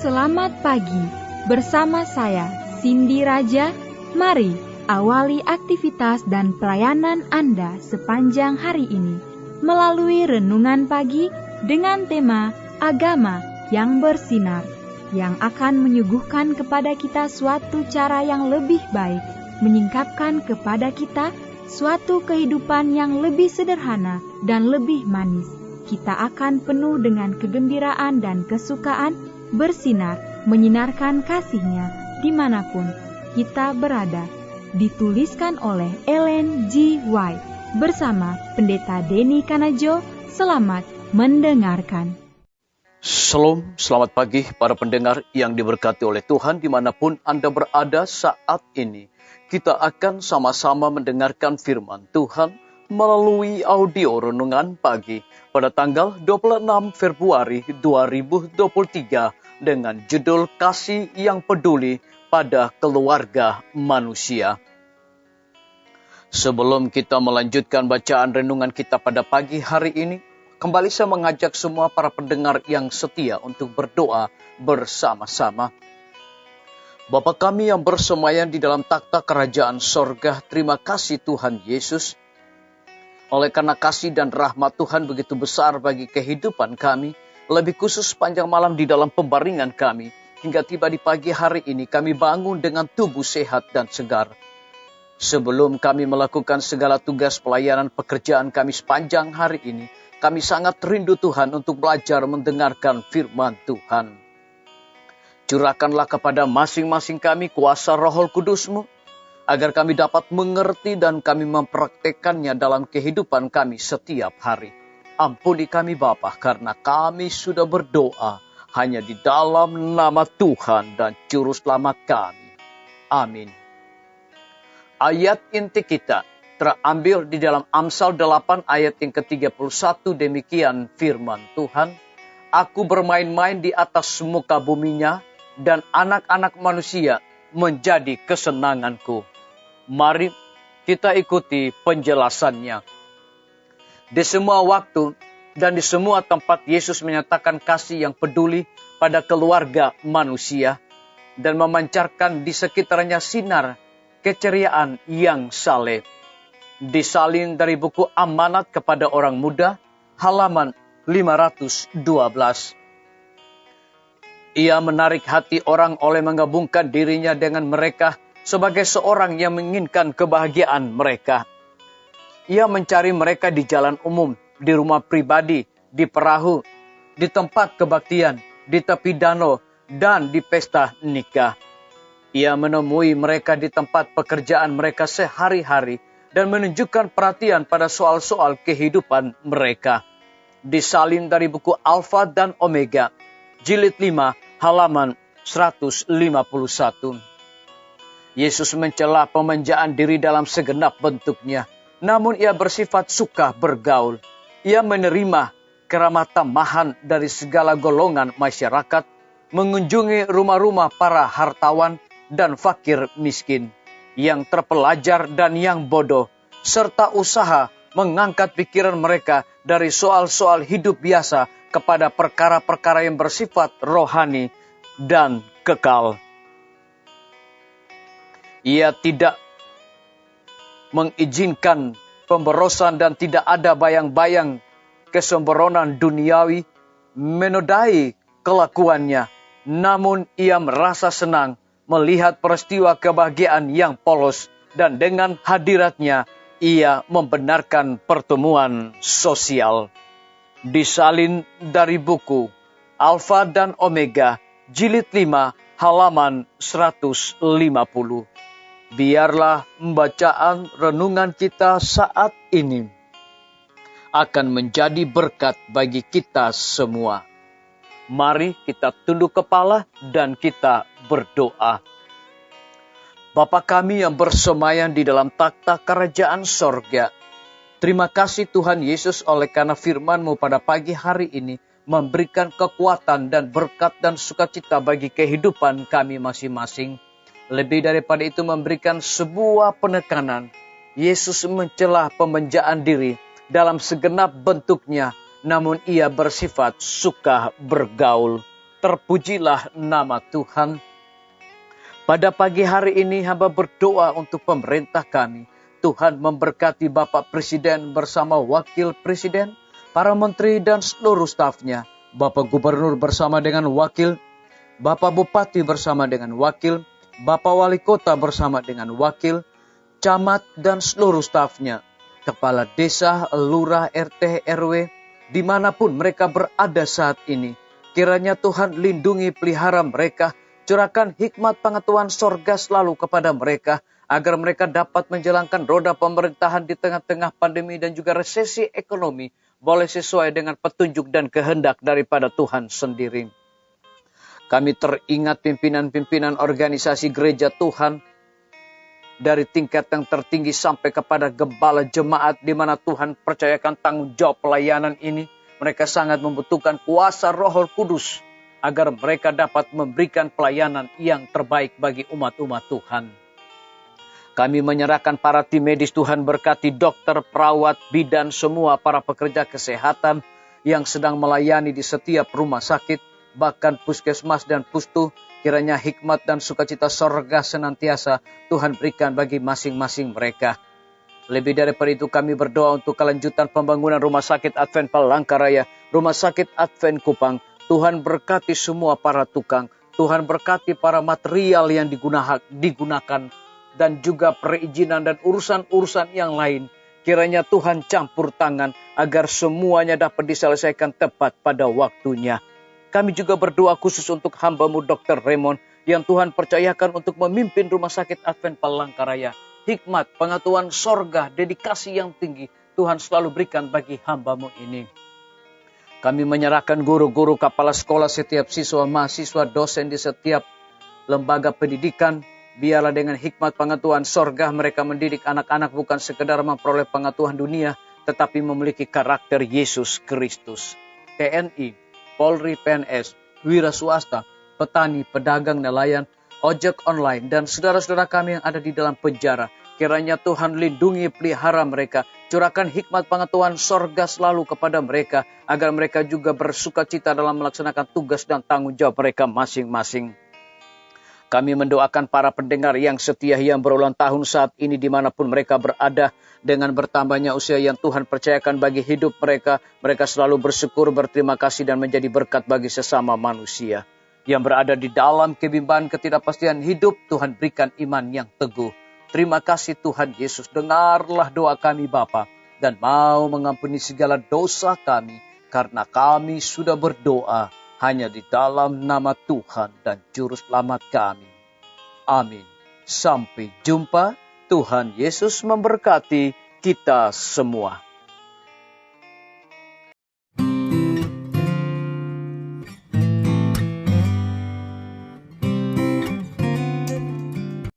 Selamat pagi, bersama saya Cindy Raja. Mari awali aktivitas dan pelayanan Anda sepanjang hari ini melalui renungan pagi dengan tema agama yang bersinar, yang akan menyuguhkan kepada kita suatu cara yang lebih baik, menyingkapkan kepada kita suatu kehidupan yang lebih sederhana dan lebih manis. Kita akan penuh dengan kegembiraan dan kesukaan, bersinar, menyinarkan kasih-Nya dimanapun kita berada. Dituliskan oleh Ellen G. White bersama Pendeta Denny Kanajo. Selamat mendengarkan. Shalom, selamat pagi para pendengar yang diberkati oleh Tuhan dimanapun Anda berada saat ini. Kita akan sama-sama mendengarkan firman Tuhan melalui audio renungan pagi pada tanggal 26 Februari 2023 dengan judul Kasih yang Peduli pada Keluarga Manusia. Sebelum kita melanjutkan bacaan renungan kita pada pagi hari ini, kembali saya mengajak semua para pendengar yang setia untuk berdoa bersama-sama. Bapa kami yang bersemayam di dalam takhta kerajaan sorga, terima kasih Tuhan Yesus. Oleh karena kasih dan rahmat Tuhan begitu besar bagi kehidupan kami, lebih khusus sepanjang malam di dalam pembaringan kami, hingga tiba di pagi hari ini kami bangun dengan tubuh sehat dan segar. Sebelum kami melakukan segala tugas pelayanan pekerjaan kami sepanjang hari ini, kami sangat rindu Tuhan untuk belajar mendengarkan firman Tuhan. Curahkanlah kepada masing-masing kami kuasa Roh Kudus-Mu, agar kami dapat mengerti dan kami mempraktekannya dalam kehidupan kami setiap hari. Ampuni kami Bapa, karena kami sudah berdoa hanya di dalam nama Tuhan dan Juru Selamat kami. Amin. Ayat inti kita terambil di dalam Amsal 8 ayat yang ke-31, demikian firman Tuhan. Aku bermain-main di atas muka buminya, dan anak-anak manusia menjadi kesenanganku. Mari kita ikuti penjelasannya. Di semua waktu dan di semua tempat Yesus menyatakan kasih yang peduli pada keluarga manusia dan memancarkan di sekitarnya sinar keceriaan yang saleh. Disalin dari buku Amanat kepada Orang Muda, halaman 512. Ia menarik hati orang oleh menggabungkan dirinya dengan mereka sebagai seorang yang menginginkan kebahagiaan mereka. Ia mencari mereka di jalan umum, di rumah pribadi, di perahu, di tempat kebaktian, di tepi danau, dan di pesta nikah. Ia menemui mereka di tempat pekerjaan mereka sehari-hari dan menunjukkan perhatian pada soal-soal kehidupan mereka. Disalin dari buku Alfa dan Omega, jilid 5, halaman 151. Yesus mencela pemanjaan diri dalam segenap bentuknya, namun ia bersifat suka bergaul. Ia menerima keramah tamahan dari segala golongan masyarakat, mengunjungi rumah-rumah para hartawan dan fakir miskin, yang terpelajar dan yang bodoh, serta usaha mengangkat pikiran mereka dari soal-soal hidup biasa kepada perkara-perkara yang bersifat rohani dan kekal. Ia tidak mengizinkan pemborosan dan tidak ada bayang-bayang kesembronan duniawi menodai kelakuannya. Namun ia merasa senang melihat peristiwa kebahagiaan yang polos, dan dengan hadiratnya ia membenarkan pertemuan sosial. Disalin dari buku Alfa dan Omega, jilid 5, halaman 150. Biarlah bacaan renungan kita saat ini akan menjadi berkat bagi kita semua. Mari kita tunduk kepala dan kita berdoa. Bapa kami yang bersemayam di dalam takhta kerajaan sorga, terima kasih Tuhan Yesus oleh karena firman-Mu pada pagi hari ini memberikan kekuatan dan berkat dan sukacita bagi kehidupan kami masing-masing. Lebih daripada itu memberikan sebuah penekanan. Yesus mencela pemanjaan diri dalam segenap bentuknya, namun ia bersifat suka bergaul. Terpujilah nama Tuhan. Pada pagi hari ini hamba berdoa untuk pemerintah kami. Tuhan memberkati Bapak Presiden bersama Wakil Presiden, para menteri dan seluruh stafnya, Bapak Gubernur bersama dengan wakil, Bapak Bupati bersama dengan wakil, Bapak Wali Kota bersama dengan wakil, camat dan seluruh stafnya, kepala desa, lurah, RT, RW, dimanapun mereka berada saat ini. Kiranya Tuhan lindungi pelihara mereka, curahkan hikmat pengetahuan sorga selalu kepada mereka, agar mereka dapat menjalankan roda pemerintahan di tengah-tengah pandemi dan juga resesi ekonomi, boleh sesuai dengan petunjuk dan kehendak daripada Tuhan sendiri. Kami teringat pimpinan-pimpinan organisasi gereja Tuhan, dari tingkat yang tertinggi sampai kepada gembala jemaat, di mana Tuhan percayakan tanggung jawab pelayanan ini. Mereka sangat membutuhkan kuasa Roh Kudus agar mereka dapat memberikan pelayanan yang terbaik bagi umat-umat Tuhan. Kami menyerahkan para tim medis, Tuhan berkati dokter, perawat, bidan, semua para pekerja kesehatan yang sedang melayani di setiap rumah sakit, bahkan puskesmas dan pustu. Kiranya hikmat dan sukacita sorga senantiasa Tuhan berikan bagi masing-masing mereka. Lebih daripada itu kami berdoa untuk kelanjutan pembangunan Rumah Sakit Advent Palangkaraya, Rumah Sakit Advent Kupang. Tuhan berkati semua para tukang, Tuhan berkati para material yang digunakan, dan juga perizinan dan urusan-urusan yang lain. Kiranya Tuhan campur tangan agar semuanya dapat diselesaikan tepat pada waktunya. Kami juga berdoa khusus untuk hamba-Mu Dr. Raymond yang Tuhan percayakan untuk memimpin Rumah Sakit Advent Palangkaraya. Hikmat, pengetahuan sorga, dedikasi yang tinggi Tuhan selalu berikan bagi hamba-Mu ini. Kami menyerahkan guru-guru, kepala sekolah, setiap siswa, mahasiswa, dosen di setiap lembaga pendidikan. Biarlah dengan hikmat pengetahuan sorga mereka mendidik anak-anak bukan sekedar memperoleh pengetahuan dunia, tetapi memiliki karakter Yesus Kristus. TNI, Polri, PNS, wira swasta, petani, pedagang, nelayan, ojek online, dan saudara-saudara kami yang ada di dalam penjara. Kiranya Tuhan lindungi pelihara mereka. Curahkan hikmat pengetahuan sorga selalu kepada mereka, agar mereka juga bersuka cita dalam melaksanakan tugas dan tanggung jawab mereka masing-masing. Kami mendoakan para pendengar yang setia yang berulang tahun saat ini dimanapun mereka berada. Dengan bertambahnya usia yang Tuhan percayakan bagi hidup mereka, mereka selalu bersyukur, berterima kasih, dan menjadi berkat bagi sesama manusia. Yang berada di dalam kebimbangan ketidakpastian hidup, Tuhan berikan iman yang teguh. Terima kasih Tuhan Yesus, dengarlah doa kami Bapa, dan mau mengampuni segala dosa kami, karena kami sudah berdoa hanya di dalam nama Tuhan dan Juru Selamat kami. Amin. Sampai jumpa, Tuhan Yesus memberkati kita semua.